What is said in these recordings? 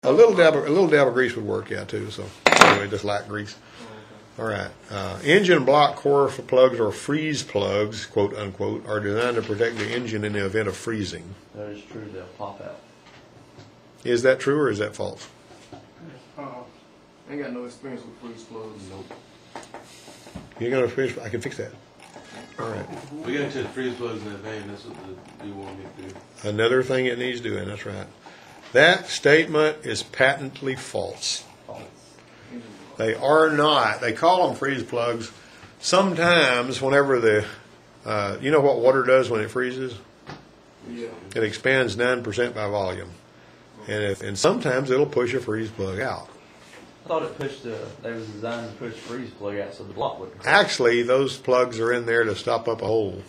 A little dab of grease would work, yeah, too. So anyway, just light grease. All right. Engine block core plugs or freeze plugs, quote unquote, are designed to protect the engine in the event of freezing. That is true. They'll pop out. Is that true or is that false? I ain't got no experience with freeze plugs. Nope. You got a freeze? I can fix that. All right. We got to freeze plugs in that van. That's what you want me to do. Another thing it needs doing. That's right. That statement is patently false. They are not. They call them freeze plugs. Sometimes, whenever you know what water does when it freezes? Yeah. It expands 9% by volume, and sometimes it'll push a freeze plug out. I thought it pushed they was designed to push the freeze plug out so the block wouldn't crack. Actually, those plugs are in there to stop up a hole,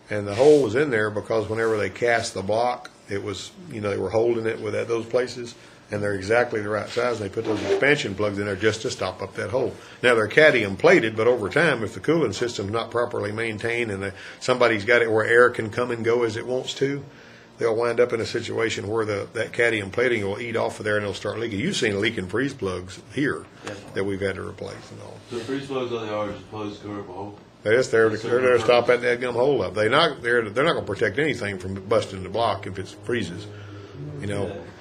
and the hole was in there because whenever they cast the block, it was they were holding it with those places. And they're exactly the right size. And they put those expansion plugs in there just to stop up that hole. Now, they're cadmium plated, but over time, if the cooling system's not properly maintained and somebody's got it where air can come and go as it wants to, they'll wind up in a situation where that cadmium plating will eat off of there and it'll start leaking. You've seen leaking freeze plugs here that we've had to replace and all. So freeze plugs, all they are is just plugs to cover up a hole? They're just there to stop that dadgum hole up. They're not going to protect anything from busting the block if it freezes.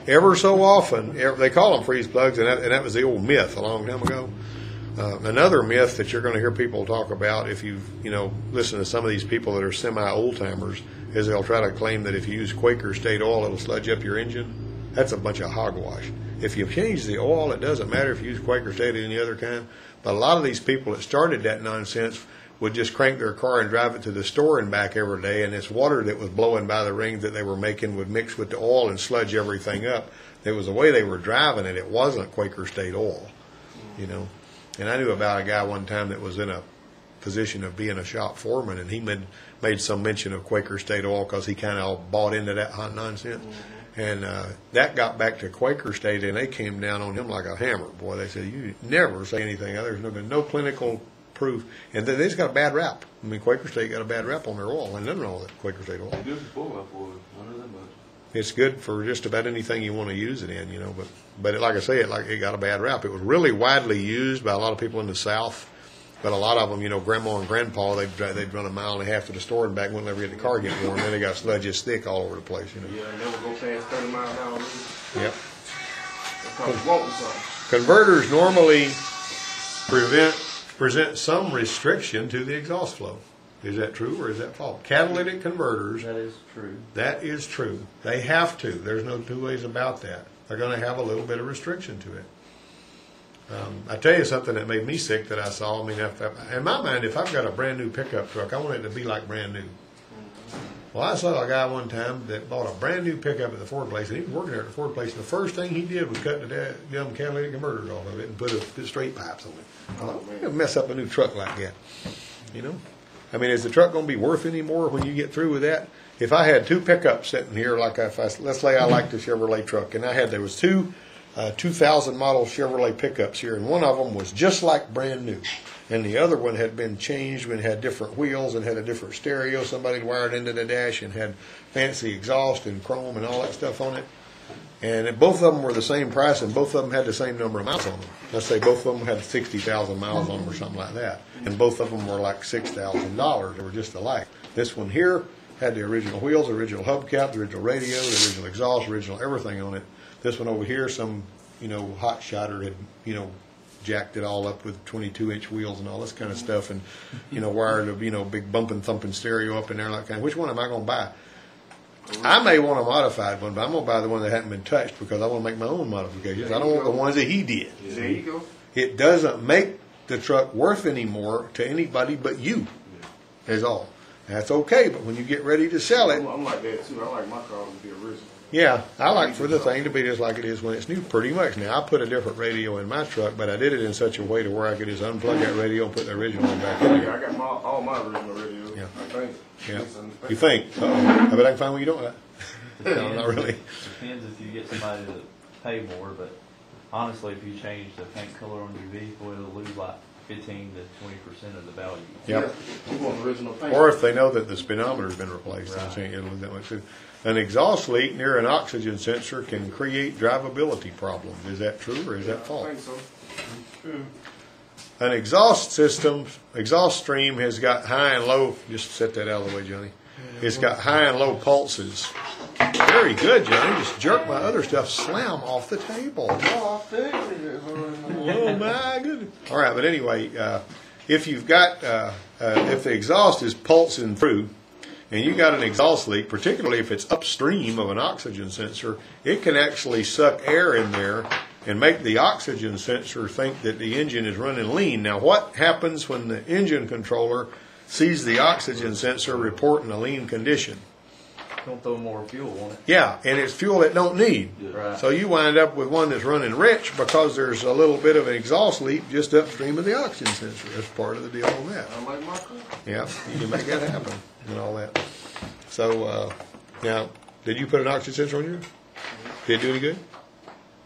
Ever so often, they call them freeze plugs, and that was the old myth a long time ago. Another myth that you're going to hear people talk about if you listen to some of these people that are semi-old timers is they'll try to claim that if you use Quaker State oil, it'll sludge up your engine. That's a bunch of hogwash. If you change the oil, it doesn't matter if you use Quaker State or any other kind. But a lot of these people that started that nonsense would just crank their car and drive it to the store and back every day, and this water that was blowing by the rings that they were making would mix with the oil and sludge everything up. It was the way they were driving it. It wasn't Quaker State oil, And I knew about a guy one time that was in a position of being a shop foreman, and he made some mention of Quaker State oil because he kind of bought into that hot nonsense. And that got back to Quaker State, and they came down on him like a hammer. Boy, they said, you never say anything. There's no clinical proof, and they just got a bad rap. I mean, Quaker State got a bad rap on their oil, and nothing wrong with that Quaker State oil. It's good for 4x4. None of them much. It's good for just about anything you want to use it in, But like I say, it got a bad rap. It was really widely used by a lot of people in the South, but a lot of them, Grandma and Grandpa, they'd run a mile and a half to the store and back, wouldn't let the car get warm. Then they got sludges thick all over the place, Yeah, never go past 30 miles an hour. Yep. That's probably wanting something. Converters normally present some restriction to the exhaust flow. Is that true or is that false? Catalytic converters. That is true. That is true. They have to. There's no two ways about that. They're going to have a little bit of restriction to it. I tell you something that made me sick that I saw. I mean, in my mind, if I've got a brand new pickup truck, I want it to be like brand new. Well, I saw a guy one time that bought a brand new pickup at the Ford place, and he was working there at the Ford place, and the first thing he did was cut the young catalytic converters off of it and put straight pipes on it. I thought, I'm going to mess up a new truck like that. I mean, is the truck going to be worth any more when you get through with that? If I had two pickups sitting here, let's say I liked the Chevrolet truck, and there was two 2000 model Chevrolet pickups here, and one of them was just like brand new, and the other one had been changed and had different wheels and had a different stereo. Somebody wired into the dash and had fancy exhaust and chrome and all that stuff on it. And both of them were the same price, and both of them had the same number of miles on them. Let's say both of them had 60,000 miles on them or something like that. And both of them were like $6,000. They were just alike. This one here had the original wheels, the original hubcap, the original radio, the original exhaust, original everything on it. This one over here, some, hot shotter had, jacked it all up with 22-inch wheels and all this kind of stuff, and, wired a, big bumping, thumping stereo up in there like that. Which one am I going to buy? I may want a modified one, but I'm going to buy the one that hadn't been touched because I want to make my own modifications. I don't want the ones that he did. There you go. It doesn't make the truck worth any more to anybody but you, is all. That's okay, but when you get ready to sell it... I'm like that, too. I like my car to be original. Yeah, I like for the thing to be just like it is when it's new, pretty much. Now, I put a different radio in my truck, but I did it in such a way to where I could just unplug that radio and put the original one back in there. I got all my original radios, yeah. I think. Yeah. You think? Uh-oh. I bet I can find one you don't. No, not really. Depends if you get somebody to pay more, but honestly, if you change the paint color on your vehicle, it'll lose like 15 to 20% of the value. Yep. Yeah, you want original paint. Or if they know that the speedometer's been replaced, Right. I think it'll lose that much too. An exhaust leak near an oxygen sensor can create drivability problems. Is that true or is that I false? think so. An exhaust stream has got high and low. Just set that out of the way, Johnny. It's got high and low pulses. Very good, Johnny. Just jerk my other stuff, slam off the table. Oh, I figured it. Oh my goodness! All right, but anyway, if you've got if the exhaust is pulsing through, and you got an exhaust leak, particularly if it's upstream of an oxygen sensor, it can actually suck air in there and make the oxygen sensor think that the engine is running lean. Now, what happens when the engine controller sees the oxygen sensor reporting a lean condition? Don't throw more fuel on it. Yeah, and it's fuel it don't need. Right. So you wind up with one that's running rich because there's a little bit of an exhaust leak just upstream of the oxygen sensor. That's part of the deal with that. I like my car. Yeah, you can make that happen and all that. So, now, did you put an oxygen sensor on yours? Did it do any good?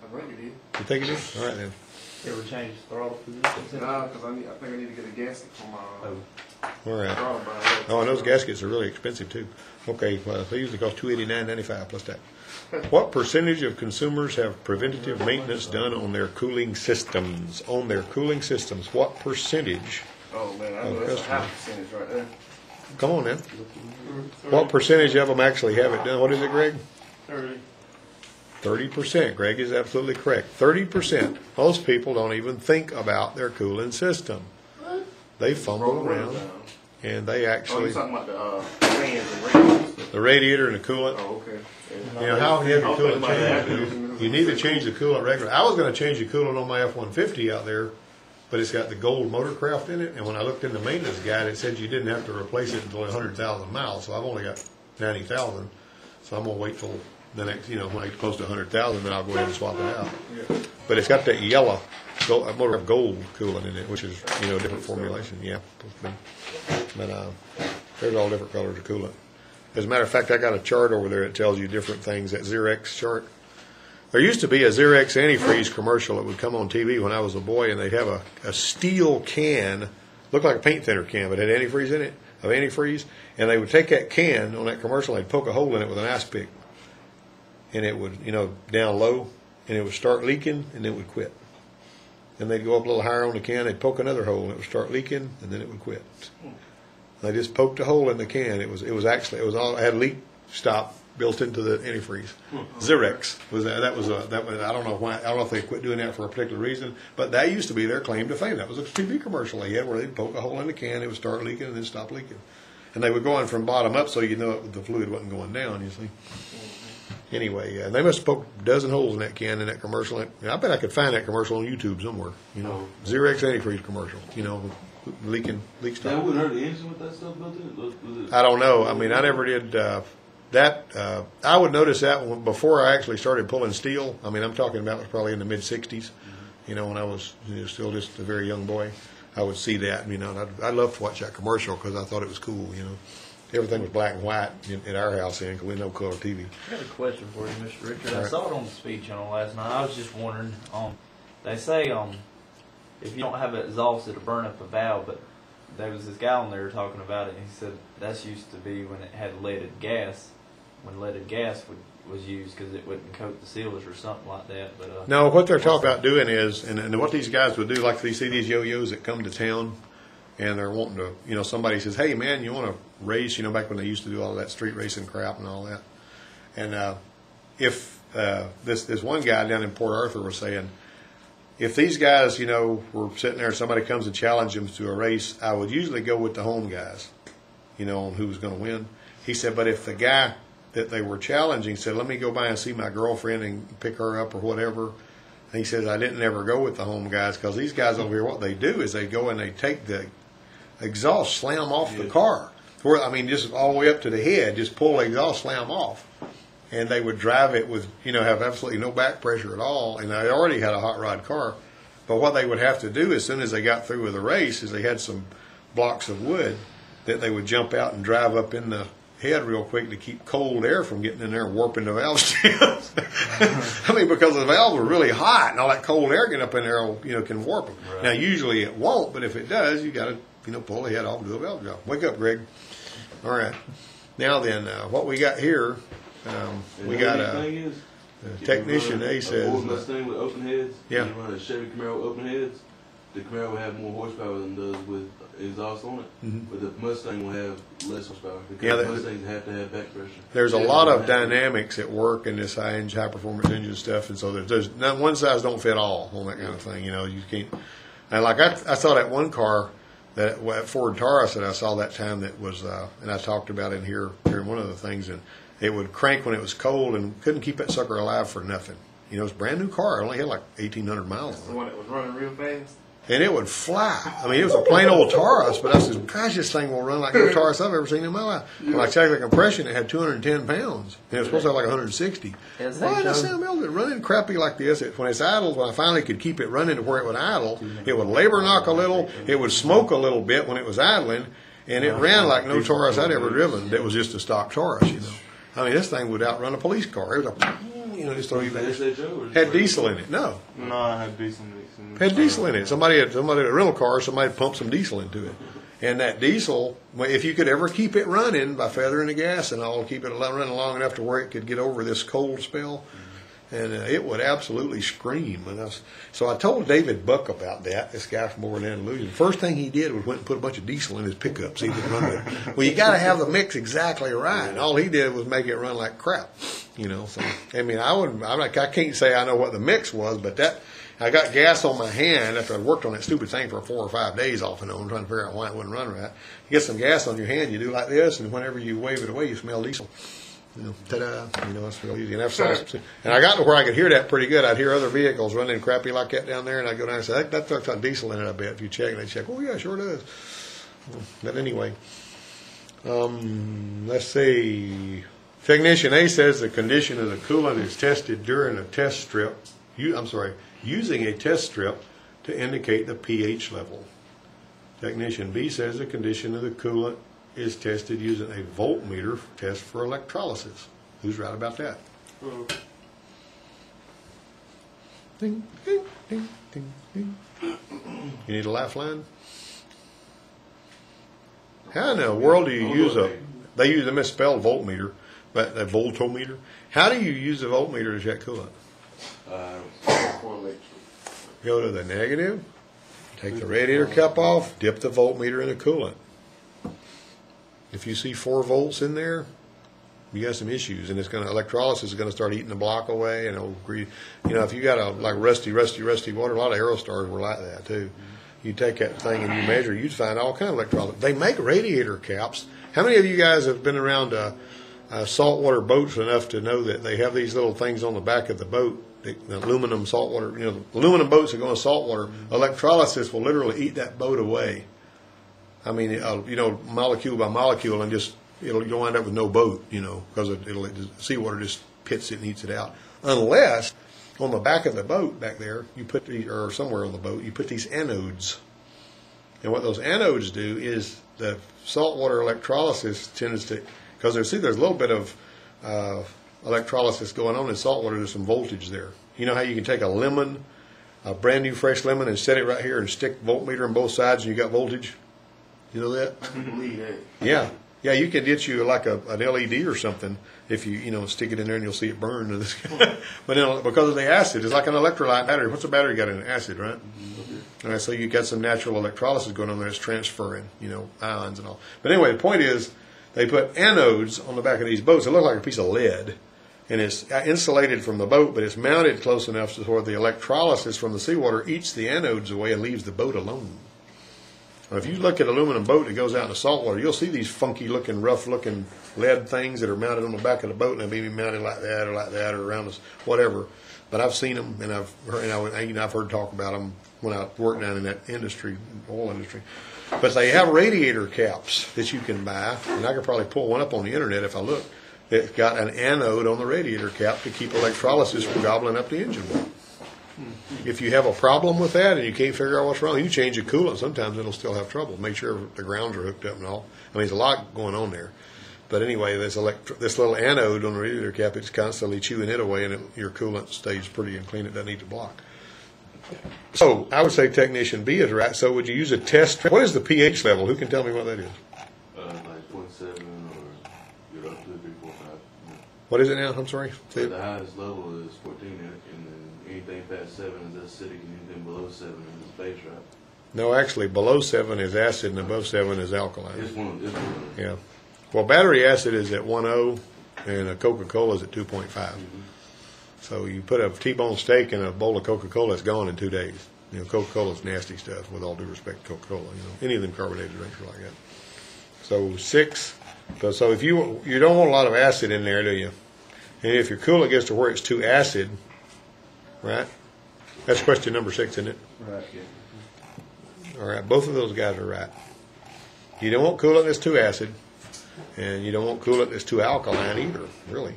I think it did. You think it did? All right then. You ever change the throttle positions? Nah, because I think I need to get a gasket for my Oh, All right. throttle bar. Oh, and those gaskets are really expensive too. Okay, well, they usually cost $289.95 plus tax. What percentage of consumers have preventative maintenance done on their cooling systems? On their cooling systems, what percentage? Oh man, I know that's a high percentage right there. Come on then. What percentage of them actually have it done? What is it, Greg? 30. 30%. Greg is absolutely correct. 30%. Most people don't even think about their cooling system. They fumble around and they Oh, actually, you're talking about the fans and radiators. the radiator and the coolant. Oh, okay. You know, how heavy I'll coolant put my change? You need to change the coolant regularly. I was going to change the coolant on my F-150 out there, but it's got the gold motorcraft in it. And when I looked in the maintenance guide, it said you didn't have to replace it until 100,000 miles. So I've only got 90,000. So I'm going to wait till the next, you know, when I get close to 100,000, then I'll go ahead and swap it out. But it's got that yellow motorcraft gold coolant in it, which is, you know, a different formulation. Yeah. But there's all different colors of coolant. As a matter of fact, I got a chart over there that tells you different things, that Xerox chart. There used to be a Xerox antifreeze commercial that would come on TV when I was a boy, and they'd have a steel can, looked like a paint thinner can, but had antifreeze in it, of antifreeze, and they would take that can on that commercial, they'd poke a hole in it with an ice pick, and it would, you know, down low, and it would start leaking, and it would quit. Then they'd go up a little higher on the can, they'd poke another hole, and it would start leaking, and then it would quit. They just poked a hole in the can. It was all, it had leak stop built into the antifreeze. Xerox was that. That was I don't know why. I don't know if they quit doing that for a particular reason, but that used to be their claim to fame. That was a TV commercial they had where they'd poke a hole in the can, it would start leaking, and then stop leaking. And they were going from bottom up, so you know the fluid wasn't going down. You see. Anyway, they must have poked a dozen holes in that can in that commercial. I bet I could find that commercial on YouTube somewhere. You know, Xerox antifreeze commercial. You know. Leak That stuff. wouldn't hurt the engine with that stuff built in it? I don't know. I mean, I never did that. I would notice that before I actually started pulling steel. I mean, I'm talking about it was probably in the mid '60s. You know, when I was still just a very young boy, I would see that. You know, and I loved to watch that commercial because I thought it was cool. You know, everything was black and white at our house then because we had no color TV. I got a question for you, Mr. Richard. I Right. saw it on the speed channel last night. I was just wondering, they say if you don't have it exhaust, it'll burn up a valve, but there was this guy on there talking about it, and he said that's used to be when it had leaded gas, when leaded gas was used because it wouldn't coat the sealers or something like that. But No, what they're talking about doing is, and what these guys would do, like you see these yo-yos that come to town, and they're wanting to, you know, somebody says, hey man, you want to race, you know, back when they used to do all that street racing crap and all that. And if this one guy down in Port Arthur was saying, if these guys, you know, were sitting there and somebody comes and challenges them to a race, I would usually go with the home guys, you know, on who was going to win. He said, but if the guy that they were challenging said, let me go by and see my girlfriend and pick her up or whatever, and he says, I didn't ever go with the home guys because these guys over here, what they do is they go and they take the exhaust, slam off the car. I mean, just all the way up to the head, just pull the exhaust, slam off. And they would drive it with, you know, have absolutely no back pressure at all. And they already had a hot rod car. But what they would have to do as soon as they got through with the race is they had some blocks of wood that they would jump out and drive up in the head real quick to keep cold air from getting in there and warping the valve stems. I mean, because the valves are really hot, and all that cold air getting up in there, can warp them. Right. Now, usually it won't, but if it does, you got to, pull the head off and do a valve job. Wake up, Greg. All right. Now then, what we got here, we got a technician. A says, Ford Mustang with open heads. Yeah. You run a Chevy Camaro with open heads. The Camaro will have more horsepower than does with exhaust on it, Mhm. but the Mustang will have less horsepower because Yeah, Mustangs have to have back pressure. there's a Chevys lot don't of have to. dynamics at work in this high performance engine stuff, and so there's not one size don't fit all on that kind of thing. You can't. And like I saw that one car that Ford Taurus that I saw that time that was, and I talked about in here during one of the things, and it would crank when it was cold and couldn't keep that sucker alive for nothing. It was a brand new car. It only had like 1,800 miles The on it. one that was running real fast. And it would fly. I mean, it was a plain old Taurus, but I said, gosh, this thing will run like no Taurus I've ever seen in my life. When I checked the compression, it had 210 pounds. And it was supposed to have like 160. Yes, Why they does showed- Sam Elder running crappy like this? When it's idle, when I finally could keep it running to where it would idle, it would labor knock a little, it would smoke a little bit when it was idling, and it ran like no Taurus I'd ever driven. That was just a stock Taurus, I mean, this thing would outrun a police car. It was just throw you back. Had diesel in it. No. No, I had diesel. Had diesel in it. Somebody had a rental car, somebody pumped some diesel into it. And that diesel, if you could ever keep it running by feathering the gas and all, keep it running long enough to where it could get over this cold spell, and it would absolutely scream. So I told David Buck about that, this guy from over in Andalusia. The first thing he did was went and put a bunch of diesel in his pickup so he could run with it. Well, you got to have the mix exactly right. And all he did was make it run like crap. So I mean, I can't say I know what the mix was, but I got gas on my hand after I worked on that stupid thing for 4 or 5 days off and on, trying to figure out why it wouldn't run right. You get some gas on your hand, you do like this, and whenever you wave it away, you smell diesel. Ta-da! It's real easy. And I got to where I could hear that pretty good. I'd hear other vehicles running crappy like that down there, and I'd go down and say, that truck's got diesel in it, I bet. If you check, and they'd check, oh, yeah, sure does. But anyway, let's see. Technician A says the condition of the coolant is tested during a test strip. Using a test strip to indicate the pH level. Technician B says the condition of the coolant is tested using a voltmeter test for electrolysis. Who's right about that? Ding, ding, ding, ding, ding. You need a lifeline? How in the world do you use they use a misspelled voltmeter, but a voltometer? How do you use a voltmeter to check coolant? Go to the negative, take the radiator cap off, dip the voltmeter in the coolant. If you see 4 volts in there, you got some issues, and electrolysis is going to start eating the block away. And if you got a like rusty water, a lot of Aerostars were like that too. You take that thing and you measure, you'd find all kind of electrolysis. They make radiator caps. How many of you guys have been around saltwater boats enough to know that they have these little things on the back of the boat? The aluminum saltwater, the aluminum boats that go in saltwater, electrolysis will literally eat that boat away. I mean, molecule by molecule, and you'll wind up with no boat, because the seawater just pits it and eats it out. Unless on the back of the boat back there, or somewhere on the boat, you put these anodes. And what those anodes do is the saltwater electrolysis tends to, because there's a little bit of electrolysis going on in saltwater. There's some voltage there. You know how you can take a lemon, a brand new fresh lemon, and set it right here and stick voltmeter on both sides, and you got voltage. You know that? I can believe that. Yeah, you could get you like an LED or something if you stick it in there and you'll see it burn. But because of the acid, it's like an electrolyte battery. What's a battery got in it? Acid, right? All right, so you got some natural electrolysis going on there. It's transferring, ions and all. But anyway, the point is, they put anodes on the back of these boats. It looks like a piece of lead, and it's insulated from the boat, but it's mounted close enough to where the electrolysis from the seawater eats the anodes away and leaves the boat alone. Now, if you look at an aluminum boat that goes out into saltwater, you'll see these funky-looking, rough-looking lead things that are mounted on the back of the boat, and they may be mounted like that or around us, whatever. But I've seen them, and I've heard talk about them when I worked down in that industry, oil industry. But they have radiator caps that you can buy, and I could probably pull one up on the internet if I look. It's got an anode on the radiator cap to keep electrolysis from gobbling up the engine block. If you have a problem with that and you can't figure out what's wrong, you change the coolant. Sometimes it'll still have trouble. Make sure the grounds are hooked up and all. I mean, there's a lot going on there. But anyway, this little anode on the radiator cap, it's constantly chewing it away, and your coolant stays pretty and clean. It doesn't need to block. So I would say technician B is right. So would you use a test? What is the pH level? Who can tell me what that is? Like 0.7 or get up to 3, 4, 5. What is it now? I'm sorry. So the highest level is 14, and then anything past 7 is acidic, and anything below 7 is base, right? No, actually, below 7 is acid, and above 7 is alkaline. It's one. Yeah. Well, battery acid is at 1.0, and a Coca-Cola is at 2.5. So you put a T-bone steak in a bowl of Coca-Cola, it's gone in 2 days. You know, Coca-Cola's nasty stuff, with all due respect to Coca-Cola. You know, any of them carbonated drinks are like that. So 6. So if you don't want a lot of acid in there, do you? And if your coolant gets to where it's too acid, right? That's question number 6, isn't it? Right. All right, both of those guys are right. You don't want coolant that's too acid, and you don't want coolant that's too alkaline either, really.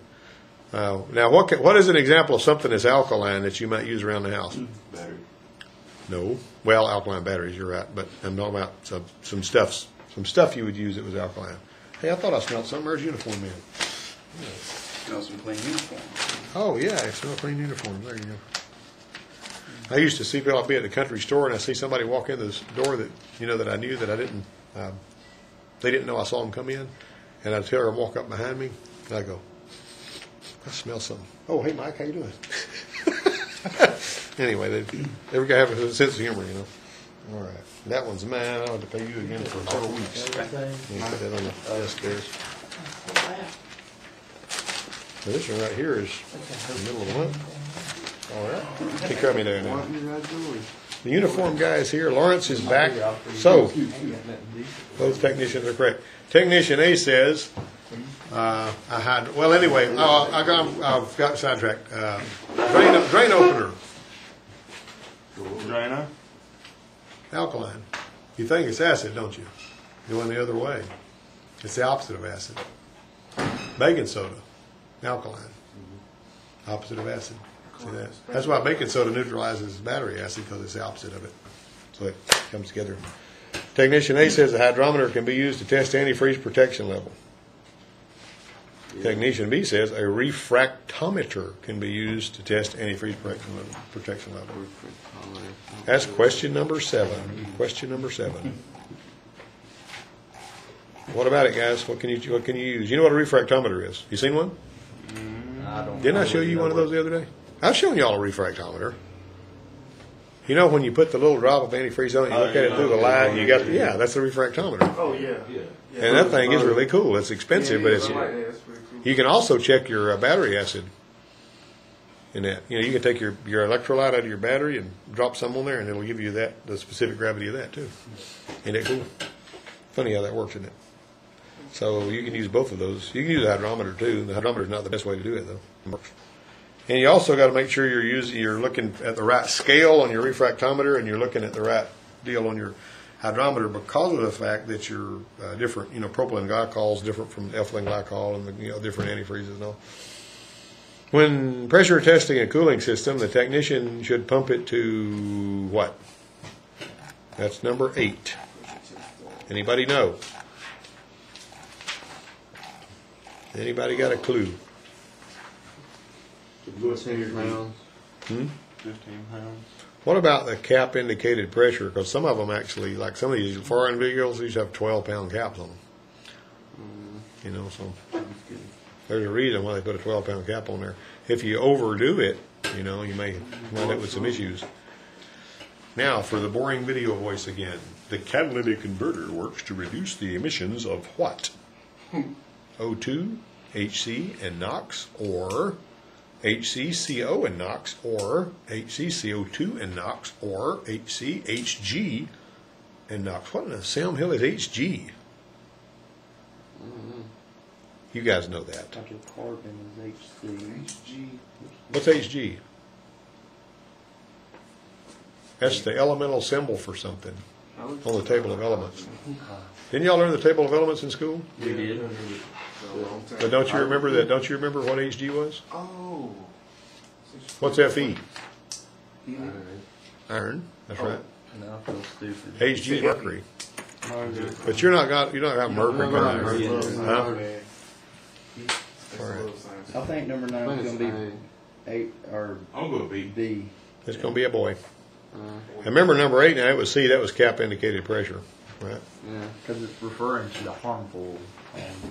Now, what is an example of something that's alkaline that you might use around the house? Battery. No. Well, alkaline batteries, you're right, but I'm talking about some stuff you would use that was alkaline. Hey, I thought I smelled something. Where's uniform man? Smell some clean uniform. Oh, yeah, I smell clean uniform. There you go. I used to see people, I'd be at the country store, and I see somebody walk in this door that, that I knew that I didn't, they didn't know I saw them come in, and I'd tell her to walk up behind me, and I'd go, I smell something. Oh, hey, Mike, how you doing? Anyway, every guy has a sense of humor, All right. That one's mine. I'll have to pay you again for several weeks. Let me put that on the desk there. So this one right here is in the middle of the month. All right. Take care of me there now. The uniform guy is here. Lawrence is back. So, both technicians are correct. Technician A says, I've got sidetracked. Drain opener. Drainer. Alkaline. You think it's acid, don't you? Going the other way. It's the opposite of acid. Baking soda. Alkaline. Opposite of acid. See that? That's why baking soda neutralizes battery acid, because it's the opposite of it. So it comes together. Technician A says a hydrometer can be used to test antifreeze protection level. Technician B says a refractometer can be used to test antifreeze protection level. That's question number 7. Question number 7. What about it, guys? What can you use? You know what a refractometer is? You seen one? Didn't I show you one of those the other day? I've shown y'all a refractometer. You know when you put the little drop of antifreeze on it, you look at it through the light, and you got that's a refractometer. Oh, yeah. And that thing is really cool. It's expensive, but it's. You can also check your battery acid in that. You can take your electrolyte out of your battery and drop some on there, and it'll give you the specific gravity of that too. Ain't that cool? Funny how that works, isn't it? So you can use both of those. You can use a hydrometer too. The hydrometer is not the best way to do it though. It works. And you also got to make sure you're looking at the right scale on your refractometer, and you're looking at the right deal on your hydrometer, because of the fact that you're different. Propylene glycol is different from ethylene glycol, and different antifreezes and all. When pressure testing a cooling system, the technician should pump it to what? That's number 8. Anybody know? Anybody got a clue? 15 pounds. 15 pounds. What about the cap indicated pressure? Because some of them actually, like some of these foreign vehicles, these have 12-pound caps on them. So there's a reason why they put a 12-pound cap on there. If you overdo it, you may wind up with some issues. Now, for the boring video voice again. The catalytic converter works to reduce the emissions of what? O2, HC, and NOx, or HCCO and NOx, or HCCO2 and NOx, or HCHG and NOx. What in the Sam Hill is HG? You guys know that. Hydrocarbon is HC. What's HG? That's the elemental symbol for something on the table of elements. Didn't y'all learn the table of elements in school? We did. But don't you remember that? Don't you remember what HG was? Oh. What's Fe? Iron. That's right. No, I feel stupid. HG mercury. But you're not got mercury. Huh? That's All right. a little science. I think number 9 is gonna be 8 or I'm gonna be. B. It's going to be a boy. And remember number 8 now, it was C, that was cap indicated pressure, right? Yeah. Because it's referring to the harmful.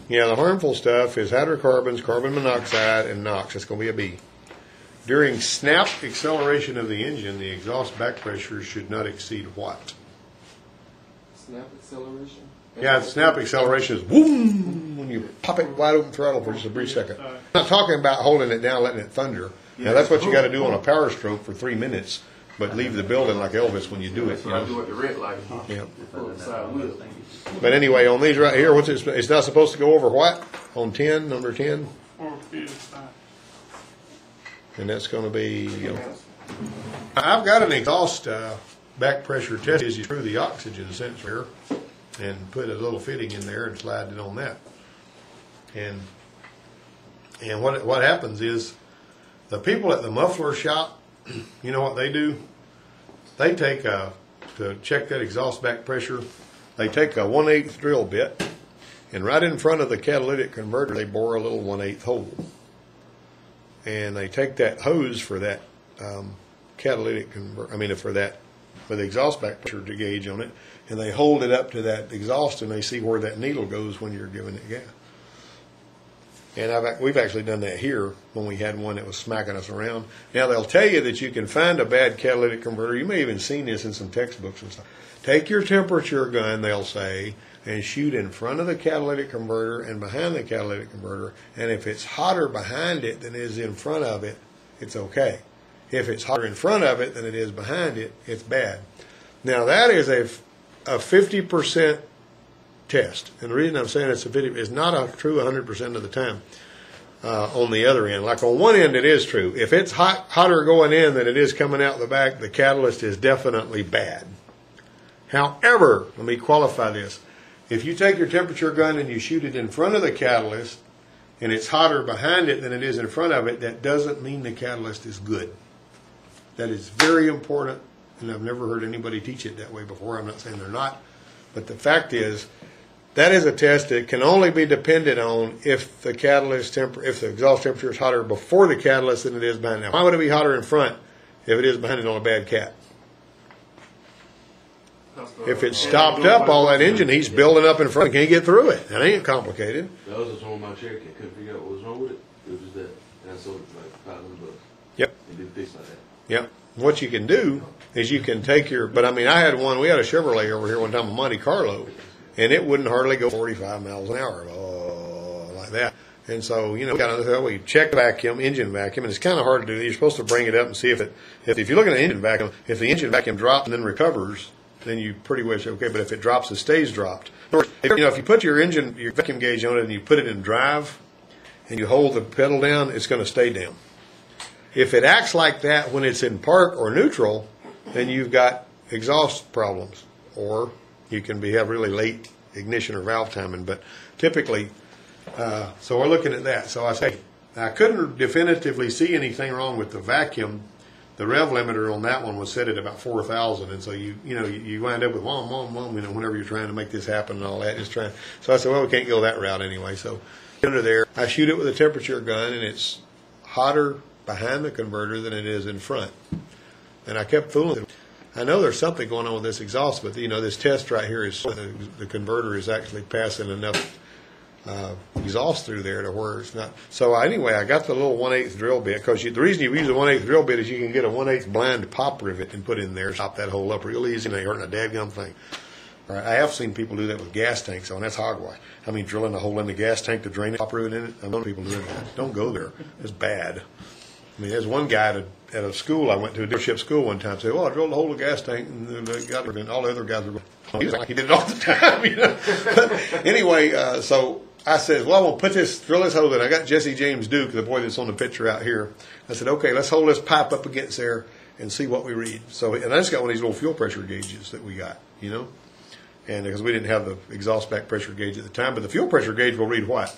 Yeah, the harmful stuff is hydrocarbons, carbon monoxide, and NOx. That's going to be a B. During snap acceleration of the engine, the exhaust back pressure should not exceed what? Snap acceleration? Yeah, snap acceleration is boom when you pop it wide open throttle for just a brief second. I'm not talking about holding it down, letting it thunder. Now that's what you got to do on a power stroke for 3 minutes, but leave the building like Elvis when you do it. That's what I do at the red light. Yeah. Pull the side wheel. But anyway, on these right here, what's it? It's not supposed to go over what? On 10, number 10, and that's going to be. I've got an exhaust back pressure test. Is you screw the oxygen sensor and put a little fitting in there and slide it on that. And what happens is the people at the muffler shop, you know what they do? They take to check that exhaust back pressure, they take a 1/8 drill bit, and right in front of the catalytic converter they bore a little 1/8 hole. And they take that hose for that catalytic converter, for the exhaust back pressure gauge on it, and they hold it up to that exhaust and they see where that needle goes when you're giving it gas. And we've actually done that here when we had one that was smacking us around. Now they'll tell you that you can find a bad catalytic converter. You may have even seen this in some textbooks and stuff. Take your temperature gun, they'll say, and shoot in front of the catalytic converter and behind the catalytic converter. And if it's hotter behind it than it is in front of it, it's okay. If it's hotter in front of it than it is behind it, it's bad. Now that is a 50% test. And the reason I'm saying it's a 50% is not a true 100% of the time. On the other end, like on one end, it is true. If it's hotter going in than it is coming out the back, the catalyst is definitely bad. However, let me qualify this. If you take your temperature gun and you shoot it in front of the catalyst and it's hotter behind it than it is in front of it, that doesn't mean the catalyst is good. That is very important, and I've never heard anybody teach it that way before. I'm not saying they're not, but the fact is that is a test that can only be depended on if the if the exhaust temperature is hotter before the catalyst than it is behind it. Now, why would it be hotter in front if it is behind it on a bad cat? If it's stopped up, all that engine heat's building up in front, can't get through it. That ain't complicated. That was just one of my Cherokee. I couldn't figure out what was wrong with it. It was just that. And I sold it for like $500. Yep. It didn't fix like that. Yep. What you can do is you can take your, but I mean, I had one, we had a Chevrolet over here one time, a Monte Carlo, and it wouldn't hardly go 45 miles an hour, like that. And so, we check vacuum, engine vacuum, and it's kind of hard to do. You're supposed to bring it up and see if you're looking at engine vacuum, if the engine vacuum drops and then recovers, then you pretty much okay. But if it drops, it stays dropped. If you put your vacuum gauge on it and you put it in drive and you hold the pedal down, it's going to stay down. If it acts like that when it's in park or neutral, then you've got exhaust problems, or you can have really late ignition or valve timing. But typically, so we're looking at that. So I say I couldn't definitively see anything wrong with the vacuum. The rev limiter on that one was set at about 4,000, and so you wind up with whenever you're trying to make this happen and all that. So I said, well, we can't go that route anyway. So under there, I shoot it with a temperature gun, and it's hotter behind the converter than it is in front. And I kept fooling it. I know there's something going on with this exhaust, but this test right here is the converter is actually passing enough exhaust through there to where it's not. So anyway, I got the little 1/8 drill bit, because the reason you use a 1/8 drill bit is you can get a 1/8 blind pop rivet and put in there, stop that hole up real easy, and they hurt a dadgum thing. All right, I have seen people do that with gas tanks on. That's hogwash. I mean, drilling a hole in the gas tank to drain it, pop rivet in it. I know people doing that. Don't go there. It's bad. I mean, there's one guy at a school I went to, a dealership school one time, said, "Well, I drilled a hole in the gas tank," and all the other guys were going, "Oh, he was like he did it all the time," But anyway, so I said, "Well, I'm gonna drill this hole in." I got Jesse James Duke, the boy that's on the picture out here. I said, "Okay, let's hold this pipe up against there and see what we read." So, and I just got one of these little fuel pressure gauges that we got, and because we didn't have the exhaust back pressure gauge at the time, but the fuel pressure gauge will read what?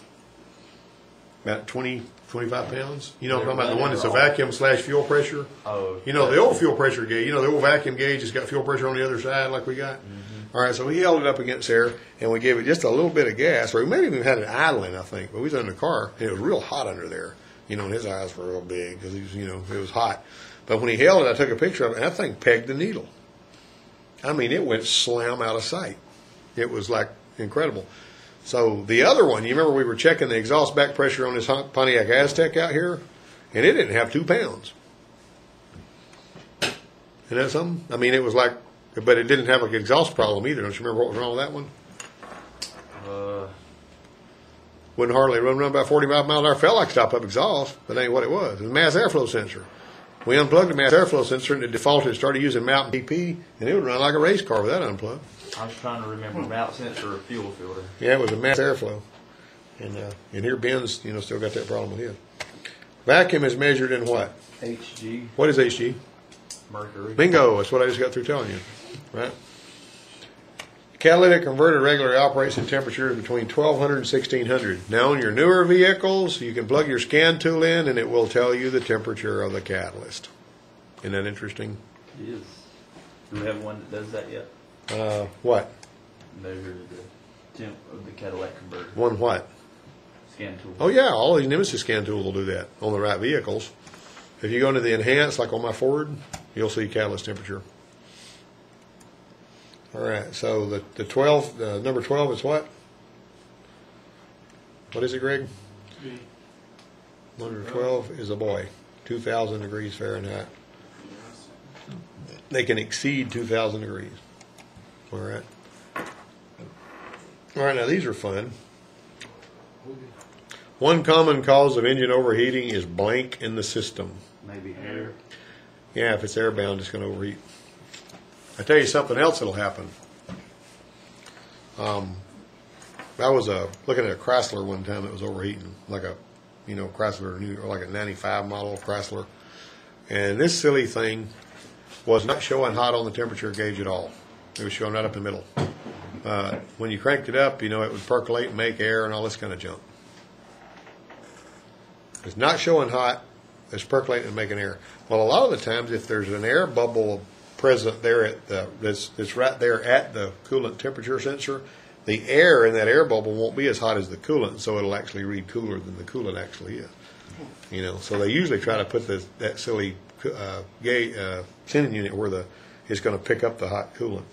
About 25 pounds. I'm talking about the one that's a vacuum / fuel pressure. Oh. The old fuel pressure gauge, the old vacuum gauge has got fuel pressure on the other side like we got. Mm-hmm. All right, so we held it up against there, and we gave it just a little bit of gas, or we maybe even had it idling, I think. But we was in the car, and it was real hot under there. You know, and his eyes were real big because it was hot. But when he held it, I took a picture of it, and that thing pegged the needle. I mean, it went slam out of sight. It was like incredible. So the other one, you remember we were checking the exhaust back pressure on this Pontiac Aztec out here, and it didn't have 2 pounds. Isn't that something? I mean, it was like, but it didn't have an exhaust problem either. Don't you remember what was wrong with that one? Wouldn't hardly run about 45 miles an hour. Felt like stop-up exhaust, but that ain't what it was. It was a mass airflow sensor. We unplugged the mass airflow sensor and it defaulted, started using Mountain PP, and it would run like a race car with that unplugged. I was trying to remember mount sensor or fuel filter. Yeah, it was a mass airflow. And here Ben's, still got that problem with his. Vacuum is measured in what? HG. What is HG? Mercury. Bingo, that's what I just got through telling you. Right? Catalytic Converter regularly operates in temperatures between 1200 and 1600. Now on your newer vehicles, you can plug your scan tool in and it will tell you the temperature of the catalyst. Isn't that interesting? It is. Do we have one that does that yet? What? Measure the temp of the Catalytic Converter. One what? Scan tool. Oh yeah, all these Nemesis scan tools will do that on the right vehicles. If you go into the enhanced, like on my Ford, you'll see catalyst temperature. All right, so the number 12 is what? What is it, Greg? Number 12 is a boy, 2,000 degrees Fahrenheit. They can exceed 2,000 degrees. All right. All right, now these are fun. One common cause of engine overheating is blank in the system. Maybe air. Yeah, if it's airbound, it's going to overheat. I tell you something else that'll happen. I was looking at a Chrysler one time that was overheating, like a Chrysler, or like a 95 model Chrysler. And this silly thing was not showing hot on the temperature gauge at all. It was showing right up in the middle. When you cranked it up, it would percolate and make air and all this kind of junk. It's not showing hot. It's percolating and making air. Well, a lot of the times, if there's an air bubble present there it's right there at the coolant temperature sensor, the air in that air bubble won't be as hot as the coolant, so it'll actually read cooler than the coolant actually is. So they usually try to put that silly sending unit where it's going to pick up the hot coolant.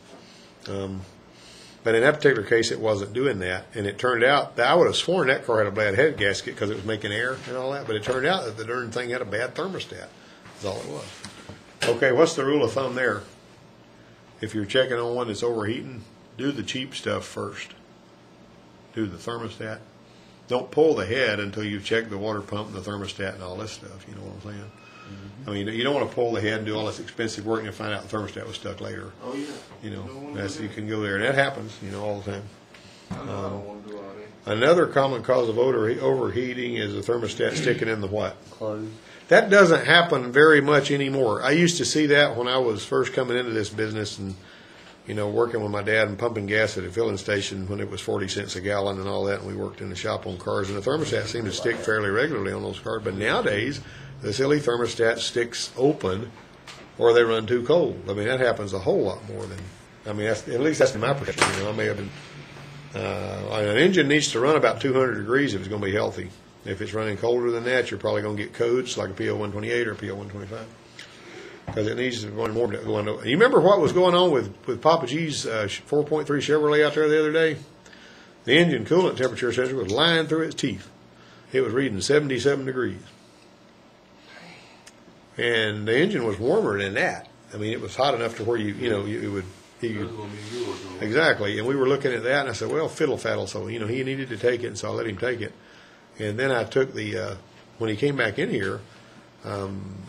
But in that particular case, it wasn't doing that, and it turned out that I would have sworn that car had a bad head gasket because it was making air and all that. But it turned out that the darn thing had a bad thermostat. That's all it was. Okay, what's the rule of thumb there? If you're checking on one that's overheating, do the cheap stuff first. Do the thermostat. Don't pull the head until you've checked the water pump and the thermostat and all this stuff. You know what I'm saying? Mm-hmm. I mean, you don't want to pull the head and do all this expensive work and you find out the thermostat was stuck later. Oh, yeah. You can go there. And that happens, all the time. I don't want to do all that. Another common cause of overheating is the thermostat sticking in the what? Closed. That doesn't happen very much anymore. I used to see that when I was first coming into this business and, working with my dad and pumping gas at a filling station when it was 40 cents a gallon and all that, and we worked in the shop on cars, and the thermostat seemed to stick fairly regularly on those cars. But nowadays, the silly thermostat sticks open or they run too cold. I mean, that happens a whole lot more than, at least that's in my perception. I may have been, an engine needs to run about 200 degrees if it's going to be healthy. If it's running colder than that, you're probably going to get codes like a PO128 or a PO125 because it needs to run more. You remember what was going on with Papa G's 4.3 Chevrolet out there the other day? The engine coolant temperature sensor was lying through its teeth. It was reading 77 degrees. And the engine was warmer than that. I mean, it was hot enough to where it would. Exactly. And we were looking at that, and I said, well, fiddle faddle. So, he needed to take it, and so I let him take it. And then I took when he came back in here,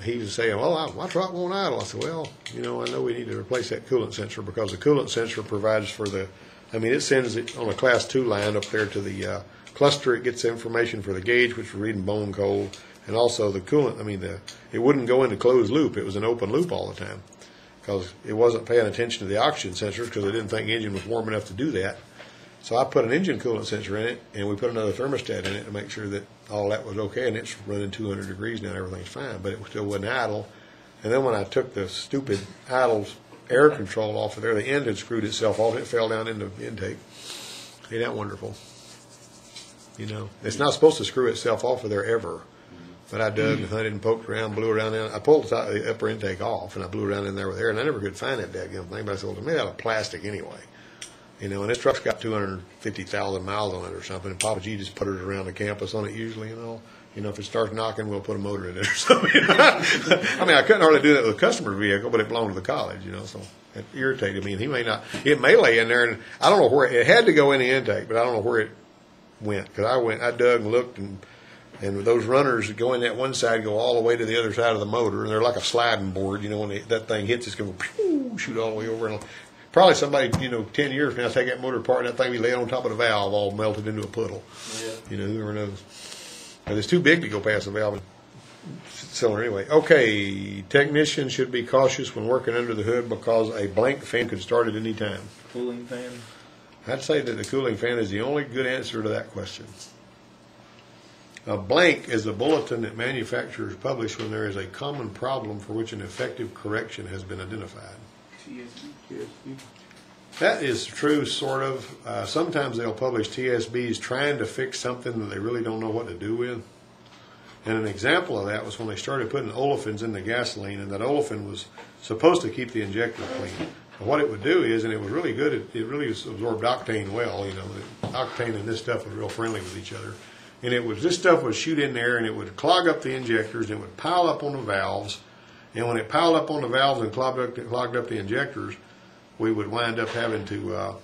he was saying, well, my truck won't idle. I said, well, I know we need to replace that coolant sensor because the coolant sensor provides for it sends it on a class 2 line up there to the cluster. It gets the information for the gauge, which we're reading bone cold, and also the coolant. It wouldn't go into closed loop. It was an open loop all the time because it wasn't paying attention to the oxygen sensors because I didn't think the engine was warm enough to do that. So I put an engine coolant sensor in it, and we put another thermostat in it to make sure that all that was okay, and it's running 200 degrees now, everything's fine, but it still wasn't idle. And then when I took the stupid idle air control off of there. The end had screwed itself off. It fell down into the intake. Ain't that wonderful? You know, it's not supposed to screw itself off of there ever. But I dug and hunted and poked around, blew around in. I pulled the upper intake off, and I blew around in there with air, and I never could find that daggone thing. But I said, well, it's made out of plastic anyway. You know, and this truck's got 250,000 miles on it or something. And Papa G just put it around the campus on it usually, you know. You know, if it starts knocking, we'll put a motor in it or something. I mean, I couldn't hardly do that with a customer vehicle, but it belonged to the college, you know, so it irritated me. And he may not, it may lay in there, and I don't know where, it had to go in the intake, but I don't know where it went. Because I dug and looked, and those runners that go in that one side go all the way to the other side of the motor, and they're like a sliding board, you know, when that thing hits, it's going to shoot all the way over. And probably somebody, you know, 10 years from now, take that motor apart, and that thing be laying on top of the valve, all melted into a puddle. Yeah. You know, whoever knows. But it's too big to go past the valve cylinder anyway. Okay, technicians should be cautious when working under the hood because a blank fan could start at any time. Cooling fan? I'd say that the cooling fan is the only good answer to that question. A blank is a bulletin that manufacturers publish when there is a common problem for which an effective correction has been identified. TSB. That is true, sort of. Sometimes they'll publish TSBs trying to fix something that they really don't know what to do with. And an example of that was when they started putting olefins in the gasoline, and that olefin was supposed to keep the injector clean. But what it would do is, and it was really good, it really absorbed octane well, you know. The octane and this stuff was real friendly with each other. And this stuff would shoot in there, and it would clog up the injectors, and it would pile up on the valves. And when it piled up on the valves and clogged up the injectors, we would wind up having to,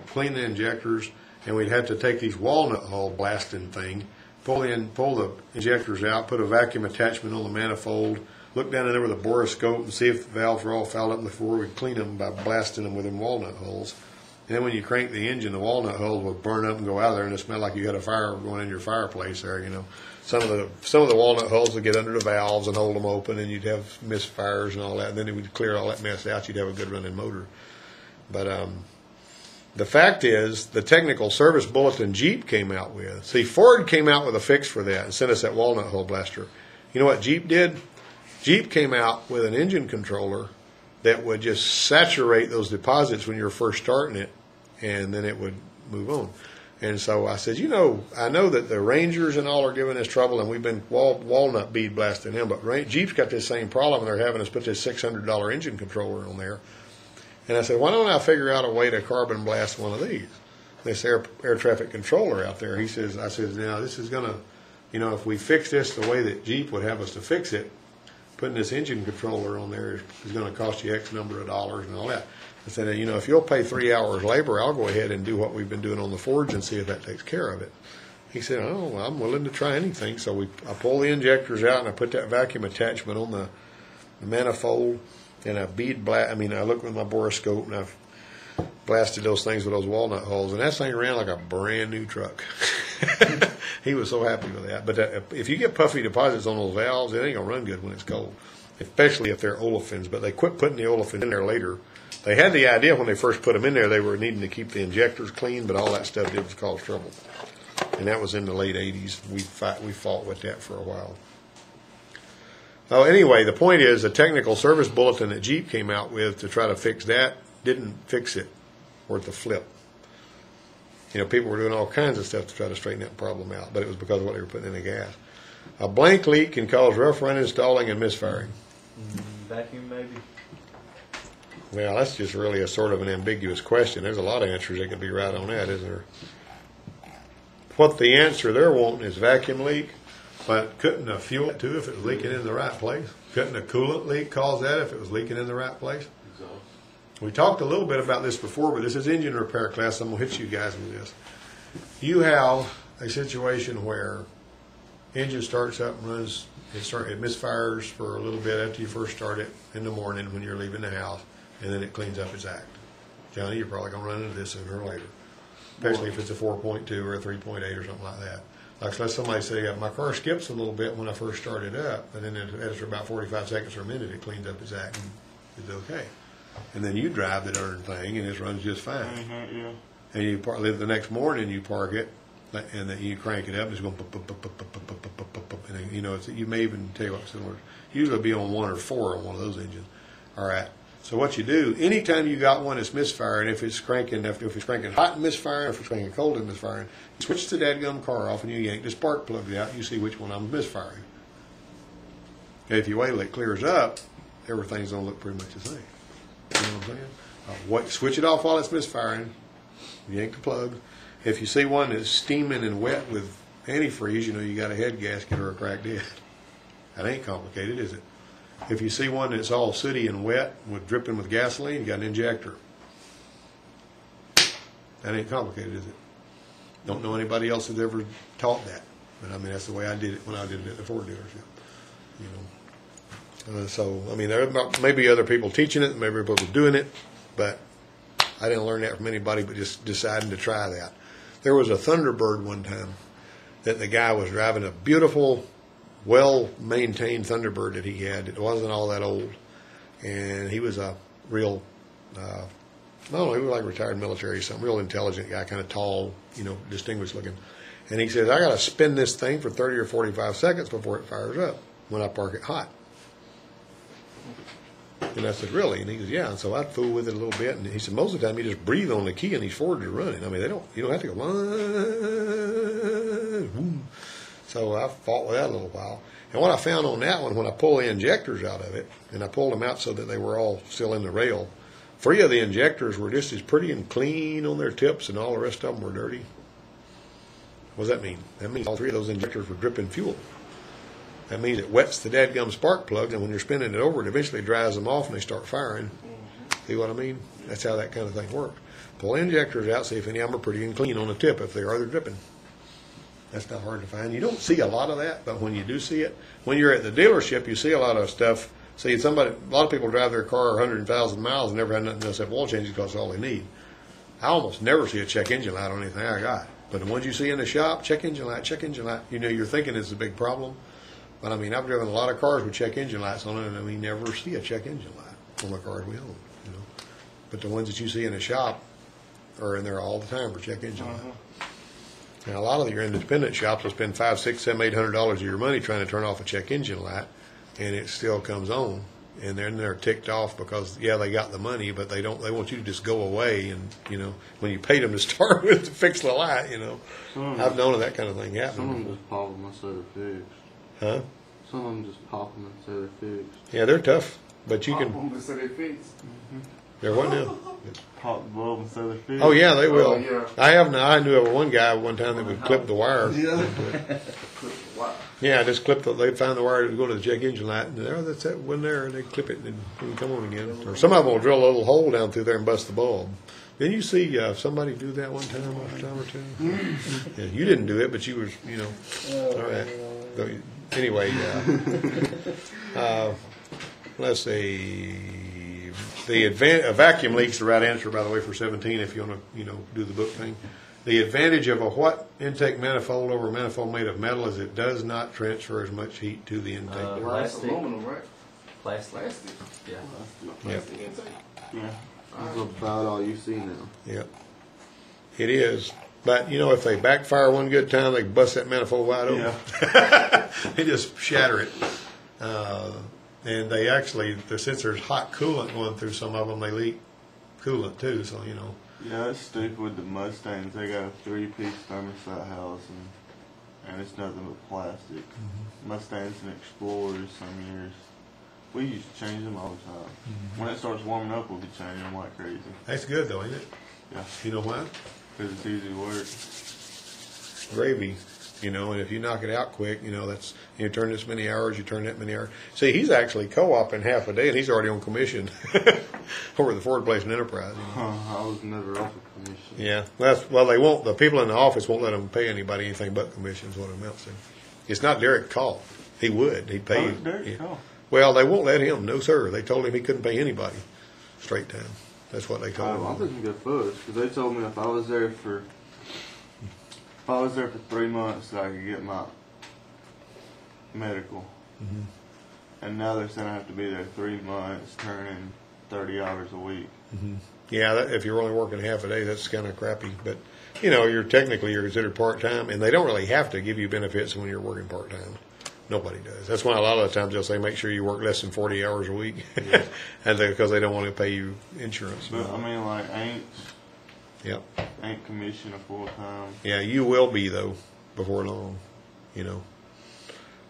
clean the injectors, and we'd have to take these walnut hull blasting thing, pull the injectors out, put a vacuum attachment on the manifold, look down in there with a borescope and see if the valves were all fouled up before we'd clean them by blasting them with them walnut hulls. And then when you crank the engine, the walnut hulls would burn up and go out of there, and it smelled like you had a fire going in your fireplace there, you know. Some of the walnut hulls would get under the valves and hold them open, and you'd have misfires and all that. And then it would clear all that mess out. You'd have a good running motor. But the fact is, the technical service bulletin Jeep came out with. See, Ford came out with a fix for that and sent us that walnut hull blaster. You know what Jeep did? Jeep came out with an engine controller that would just saturate those deposits when you're first starting it, and then it would move on. And so I said, I know that the Rangers and all are giving us trouble, and we've been walnut bead blasting them, but Jeep's got this same problem, and they're having us put this $600 engine controller on there. And I said, why don't I figure out a way to carbon blast one of these? This air traffic controller out there. I said, now this is going to, if we fix this the way that Jeep would have us to fix it, putting this engine controller on there is going to cost you X number of dollars and all that. I said, if you'll pay 3 hours labor, I'll go ahead and do what we've been doing on the Fords and see if that takes care of it. He said, well, I'm willing to try anything. So I pull the injectors out, and I put that vacuum attachment on the manifold, and I I looked with my borescope, and I blasted those things with those walnut hulls, and that thing ran like a brand new truck. He was so happy with that. But if you get puffy deposits on those valves, it ain't going to run good when it's cold, especially if they're olefins. But they quit putting the olefins in there later. They had the idea when they first put them in there, they were needing to keep the injectors clean, but all that stuff did was cause trouble. And that was in the late 80s. We fought with that for a while. Oh, anyway, the point is the technical service bulletin that Jeep came out with to try to fix that didn't fix it worth a flip. People were doing all kinds of stuff to try to straighten that problem out, but it was because of what they were putting in the gas. A blank leak can cause rough run installing and misfiring. Vacuum, maybe? Well, that's just really a sort of an ambiguous question. There's a lot of answers that could be right on that, isn't there? What the answer they're wanting is vacuum leak, but couldn't a fuel too if it was leaking in the right place? Couldn't a coolant leak cause that if it was leaking in the right place? We talked a little bit about this before, but this is engine repair class. I'm going to hit you guys with this. You have a situation where engine starts up and runs, it misfires for a little bit after you first start it in the morning when you're leaving the house, and then it cleans up its act. Johnny, you're probably going to run into this sooner or later, especially if it's a 4.2 or a 3.8 or something like that. Like let somebody say, my car skips a little bit when I first started up, and then after about 45 seconds or a minute, it cleans up its act and it's okay. And then you drive the darn thing, and it runs just fine. Mm-hmm, yeah. And you the next morning you park it, and then you crank it up, and it's going, and then, you may even tell you what cylinder. Usually it'll be on 1 or 4 on one of those engines. All right. So what you do, anytime you got one that's misfiring, if it's cranking hot and misfiring, if it's cranking cold and misfiring, you switch the dadgum car off and you yank the spark plug out, you see which one of them is misfiring. And if you wait till it clears up, everything's going to look pretty much the same. You know what I'm saying? Switch it off while it's misfiring, yank the plug. If you see one that's steaming and wet with antifreeze, you know you got a head gasket or a cracked head. That ain't complicated, is it? If you see one that's all sooty and wet with dripping with gasoline, you got an injector. That ain't complicated, is it? Don't know anybody else that's ever taught that. But I mean, that's the way I did it when I did it at the Ford dealership. You know. So, I mean, there may be other people teaching it, maybe people doing it, but I didn't learn that from anybody but just deciding to try that. There was a Thunderbird one time that the guy was driving, a beautiful, well-maintained Thunderbird that he had. It wasn't all that old. And he was a real, I don't know, he was like retired military or something, real intelligent guy, kind of tall, you know, distinguished looking. And he says, I got to spin this thing for 30 or 45 seconds before it fires up when I park it hot. And I said, really? And he goes, yeah. And so I'd fool with it a little bit. And he said, most of the time you just breathe on the key and these Fords are running. I mean, you don't have to go, so I fought with that a little while. And what I found on that one, when I pulled the injectors out of it, and I pulled them out so that they were all still in the rail, 3 of the injectors were just as pretty and clean on their tips, and all the rest of them were dirty. What does that mean? That means all 3 of those injectors were dripping fuel. That means it wets the dadgum spark plugs, and when you're spinning it over, it eventually dries them off and they start firing. See what I mean? That's how that kind of thing works. Pull the injectors out, see if any of them are pretty and clean on the tip. If they are, they're dripping. That's not hard to find. You don't see a lot of that, but when you do see it, when you're at the dealership, you see a lot of stuff. See, a lot of people drive their car 100,000 miles and never have nothing else except oil changes because that's all they need. I almost never see a check engine light on anything I got. But the ones you see in the shop, check engine light, you know, you're thinking it's a big problem. But I mean, I've driven a lot of cars with check engine lights on it, and we never see a check engine light on the cars we own. You know, but the ones that you see in the shop are in there all the time for check engine light. Now, a lot of your independent shops will spend $500, $600, $700, $800 of your money trying to turn off a check engine light, and it still comes on. And then they're ticked off because, yeah, they got the money, but they want you to just go away. And, you know, when you paid them to start with to fix the light, you know. I've known of that kind of thing happening. Some of them just pop them and say they're fixed. Huh? Some of them just pop them and say they're fixed. Yeah, they're tough, but you Pop can. them and say they're fixed. They're what now? Pop the bulb and say they're fixed. Oh yeah, they will. Oh, yeah. I knew of one guy one time that would clip the wire. Wow. Yeah, just clip they'd find the wire that was going to the check engine light, and there, that's that one there, and they clip it, and it can come on again. Or some of them will drill a little hole down through there and bust the bulb. Didn't you see somebody do that one time or two? Yeah, you didn't do it, but you was, you know. All right. So, anyway, let's see. A vacuum leak's the right answer, by the way, for 17. If you want to, you know, do the book thing. The advantage of a what intake manifold over a manifold made of metal is it does not transfer as much heat to the intake. That's Plastic. aluminum, right? Plastic. Plastic. Yeah. Plastic intake. Yeah. That's about all you see now. Yeah, it is. But, you know, if they backfire one good time, they bust that manifold wide open. Yeah. They just shatter it. And they actually, since there's hot coolant going through some of them, they leak coolant too, so, you know. Yeah, that's stupid with the Mustangs. They got a 3-piece thermostat house, and it's nothing but plastic. Mustangs and Explorers some years. We used to change them all the time. When it starts warming up, we'll be changing them like crazy. That's good, though, ain't it? Yeah. You know why? Because it's easy to work. Gravy, you know, and if you knock it out quick, you know, that's, you turn this many hours, you turn that many hours. See, he's actually co-oping half a day, and he's already on commission over the Ford Place and Enterprise. You know? I was never off a commission. Yeah, they won't, the people in the office won't let them pay anybody anything but commissions, what it amounts to. It's not Derek Call. He would. He'd pay. Oh, it's Derek Call. Well, they won't let him. No, sir. They told him he couldn't pay anybody straight time. That's what they told him. I didn't go first because they told me if I was there for 3 months that I could get my medical. And now they're saying I have to be there 3 months, turning 30 hours a week. Yeah, if you're only working half a day, that's kind of crappy. But, you know, you're considered part-time, and they don't really have to give you benefits when you're working part-time. Nobody does. That's why a lot of the times they'll say, make sure you work less than 40 hours a week, and because they don't want to pay you insurance. But I mean, like, Yep. ain't commissioner full time. Yeah, you will be though before long. You know,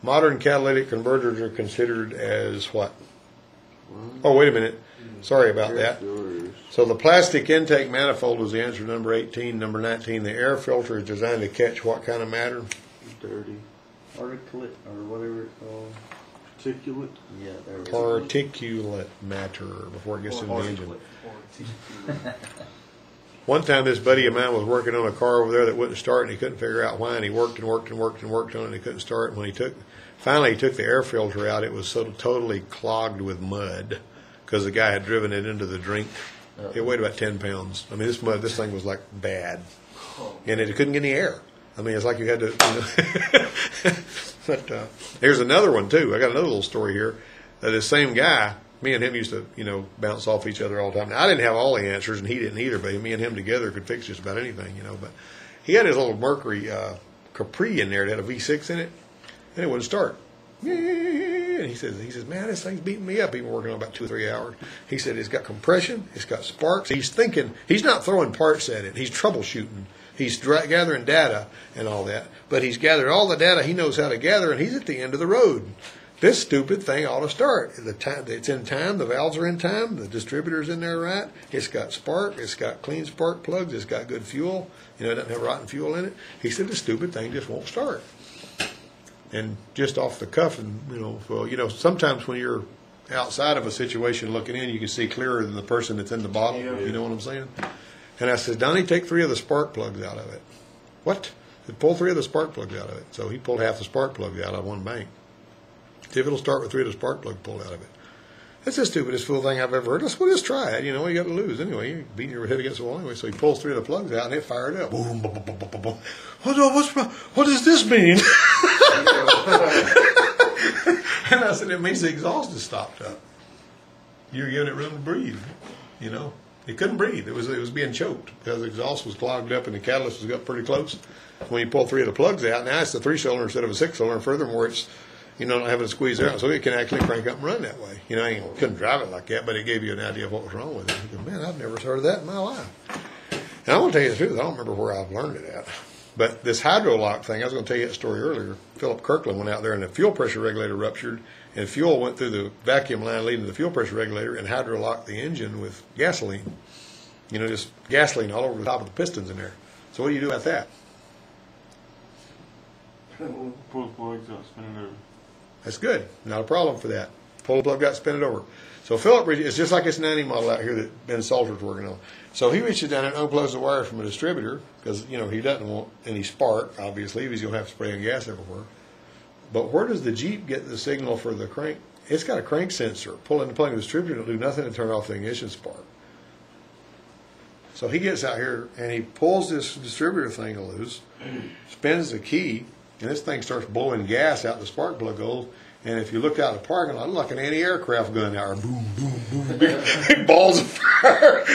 modern catalytic converters are considered as what? Oh, wait a minute. Sorry about that. So the plastic intake manifold was the answer to number 18. Number 19, the air filter is designed to catch what kind of matter? Dirty. Particulate, or whatever it's called. Particulate. Yeah, there we go. Particulate matter before it gets in the engine. One time this buddy of mine was working on a car over there that wouldn't start, and he couldn't figure out why, and he worked and worked and worked and worked on it, and he couldn't start. And when finally he took the air filter out, it was so totally clogged with mud because the guy had driven it into the drink. It weighed about 10 pounds. I mean, this thing was like bad, and it couldn't get any air. I mean, it's like you had to. But here's another one too. I got another little story here. This same guy, me and him used to, bounce off each other all the time. Now, I didn't have all the answers, and he didn't either. But me and him together could fix just about anything, But he had his little Mercury Capri in there that had a V6 in it, and it wouldn't start. And he says, man, this thing's beating me up. He's been working on about 2 or 3 hours. He said it's got compression, it's got sparks. He's thinking, he's not throwing parts at it. He's troubleshooting. He's gathering data and all that. But he's gathered all the data he knows how to gather, and he's at the end of the road. This stupid thing ought to start. It's in time. The valves are in time. The distributor's in there right. It's got spark. It's got clean spark plugs. It's got good fuel. It doesn't have rotten fuel in it. He said the stupid thing just won't start. And just off the cuff, and sometimes when you're outside of a situation looking in, you can see clearer than the person that's in the bottle. Yeah. You know what I'm saying? And I said, Donnie, take 3 of the spark plugs out of it. What? He pull 3 of the spark plugs out of it. So he pulled half the spark plugs out of one bank. See if it'll start with 3 of the spark plugs pulled out of it. That's the stupidest fool thing I've ever heard. Well, just try it. What you got to lose anyway? You're beating your head against the wall anyway. So he pulls 3 of the plugs out and it fired up. Boom, boom, boom, boom, boom, boom. What does this mean? And I said, it means the exhaust is stopped up. You're giving it room to breathe. It couldn't breathe. It was being choked because the exhaust was clogged up and the catalyst was up pretty close. When you pull 3 of the plugs out, now it's a 3-cylinder instead of a 6-cylinder. Furthermore, it's not having to squeeze out, so it can actually crank up and run that way. I couldn't drive it like that, but it gave you an idea of what was wrong with it. You go, man, I've never heard of that in my life. And I'm going to tell you the truth, I don't remember where I've learned it at. But this hydrolock thing, I was going to tell you that story earlier. Philip Kirkland went out there and the fuel pressure regulator ruptured, and fuel went through the vacuum line leading to the fuel pressure regulator and hydrolocked the engine with gasoline. Just gasoline all over the top of the pistons in there. So what do you do about that? Pull the plugs out, spin it over. That's good. Not a problem for that. Pull the plug out, spin it over. So Philip, it's just like this 90 model out here that Ben Salter's working on. So he reaches down and unplugs the wires from a distributor because, he doesn't want any spark, obviously, if he's going to have spraying gas everywhere. But where does the Jeep get the signal for the crank? It's got a crank sensor. Pull in the plug of the distributor, it'll do nothing to turn off the ignition spark. So he gets out here and he pulls this distributor thing loose, spins the key, and this thing starts blowing gas out the spark plug holes. And if you look out the parking lot, it looked like an anti-aircraft gun out there. Boom, boom, boom. Big balls of fire.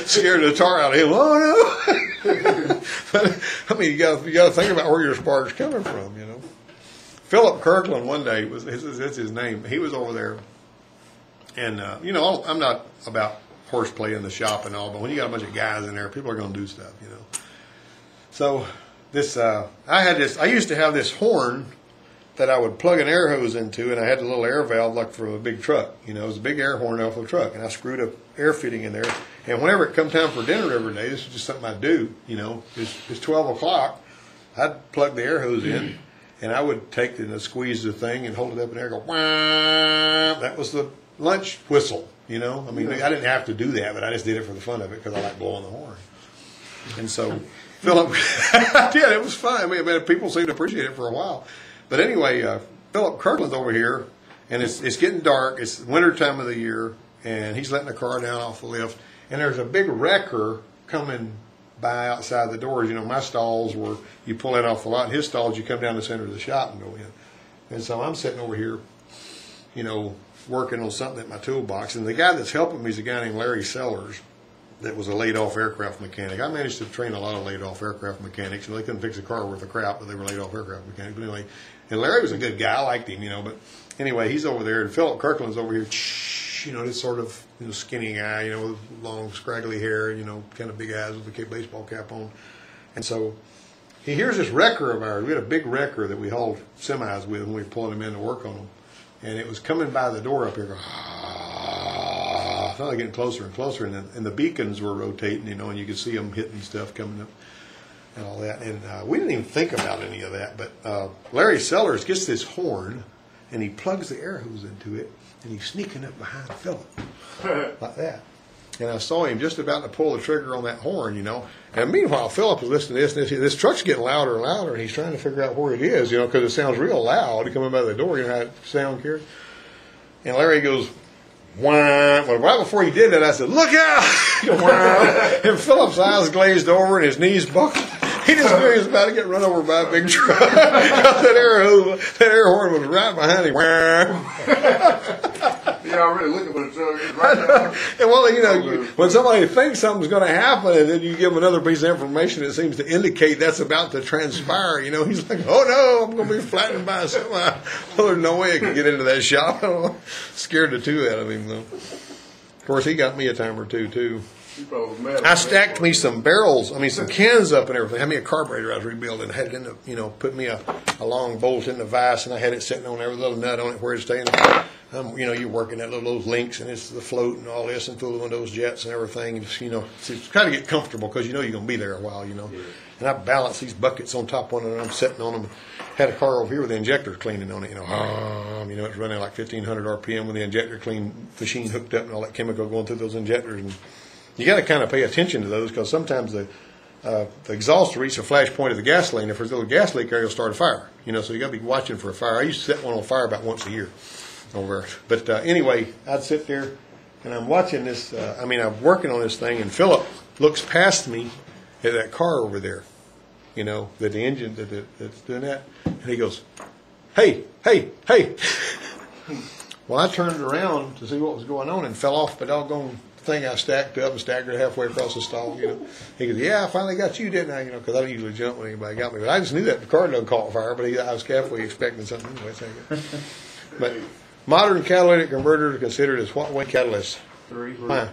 Scared the tar out of him. Oh, no. But, you got to think about where your spark's coming from, Philip Kirkland one day, that's his name, he was over there. And, I'm not about horseplay in the shop and all, but when you got a bunch of guys in there, people are going to do stuff, So I used to have this horn that I would plug an air hose into, and I had a little air valve like for a big truck. It was a big air horn off of a truck, and I screwed a air fitting in there. And whenever it come time for dinner every day, this was just something I'd do. It's 12 o'clock. I'd plug the air hose in, and I would take and squeeze the thing and hold it up in there and go, wah. That was the lunch whistle. I didn't have to do that, but I just did it for the fun of it because I like blowing the horn. And so Philip, it was fun. People seemed to appreciate it for a while. But anyway, Philip Kirkland's over here, and it's getting dark. It's winter time of the year, and he's letting the car down off the lift. And there's a big wrecker coming by outside the doors. My stalls where you pull in off the lot, and his stalls you come down the center of the shop and go in. And so I'm sitting over here, working on something at my toolbox. And the guy that's helping me is a guy named Larry Sellers that was a laid-off aircraft mechanic. I managed to train a lot of laid-off aircraft mechanics. They couldn't fix a car worth of crap, but they were laid-off aircraft mechanics. But anyway, And Larry was a good guy. I liked him, but anyway, he's over there, and Philip Kirkland's over here, this sort of skinny guy, with long, scraggly hair, kind of big eyes with a baseball cap on. And so he hears this wrecker of ours. We had a big wrecker that we hauled semis with when we were pulling them in to work on them. And it was coming by the door up here, going, finally getting closer and closer. And the beacons were rotating, and you could see them hitting stuff coming up and all that. And we didn't even think about any of that. But Larry Sellers gets this horn, and he plugs the air hose into it, and he's sneaking up behind Philip like that. And I saw him just about to pull the trigger on that horn, And meanwhile, Philip is listening to this truck's getting louder and louder, and he's trying to figure out where it is, because it sounds real loud coming by the door. You know how it sound, Kerry? And Larry goes, wah. Well, right before he did that, I said, look out! And Philip's eyes glazed over and his knees buckled. He just knew he was about to get run over by a big truck. that air horn was right behind him. You're already looking for the truck. It's right there. And well, when somebody thinks something's going to happen, and then you give them another piece of information that seems to indicate that's about to transpire, he's like, oh no, I'm going to be flattened by a semi. Well, there's no way I can get into that shop. Scared the two out of him, though. Of course, he got me a time or two, too. I stacked me some barrels, some cans up and everything. I had me a carburetor I was rebuilding. I had it in the, put me a long bolt in the vise, and I had it sitting on there with a little nut on it where it's staying. You're working at those links, and it's the float and all this, and fooling those jets and everything. And just, to kind of get comfortable because you're going to be there a while, Yeah. And I balanced these buckets on top one, and I'm sitting on them. Had a car over here with the injector cleaning on it, it's running like 1,500 RPM with the injector clean machine hooked up and all that chemical going through those injectors. And you got to kind of pay attention to those because sometimes the exhaust will reach the flash point of the gasoline. If there's a little gas leak there, you'll start a fire. So you got to be watching for a fire. I used to set one on fire about once a year over. But anyway, I'd sit there and I'm watching this. I'm working on this thing, and Philip looks past me at that car over there. That the engine that's doing that, and he goes, "Hey, hey, hey!" Well, I turned around to see what was going on and fell off the doggone thing I stacked up and staggered halfway across the stall. He goes, "Yeah, I finally got you, didn't I?" Because I don't usually jump when anybody got me, but I just knew that the car done caught fire. But I was halfway expecting something anyway. But modern catalytic converters are considered as what way catalysts? Three. Why?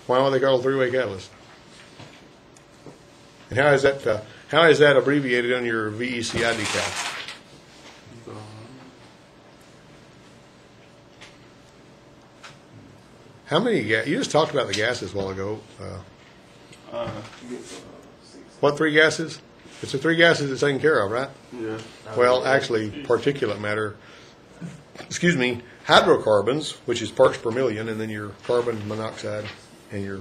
Why are they called three-way catalysts? And how is that abbreviated on your VECI decal? How many gas? You just talked about the gases a while ago. What three gases? It's the three gases that's taken care of, right? Yeah. Well, actually, particulate matter. Hydrocarbons, which is parts per million, and then your carbon monoxide and your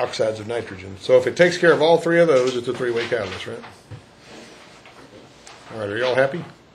oxides of nitrogen. So if it takes care of all three of those, it's a three-way catalyst, right? All right, are y'all happy?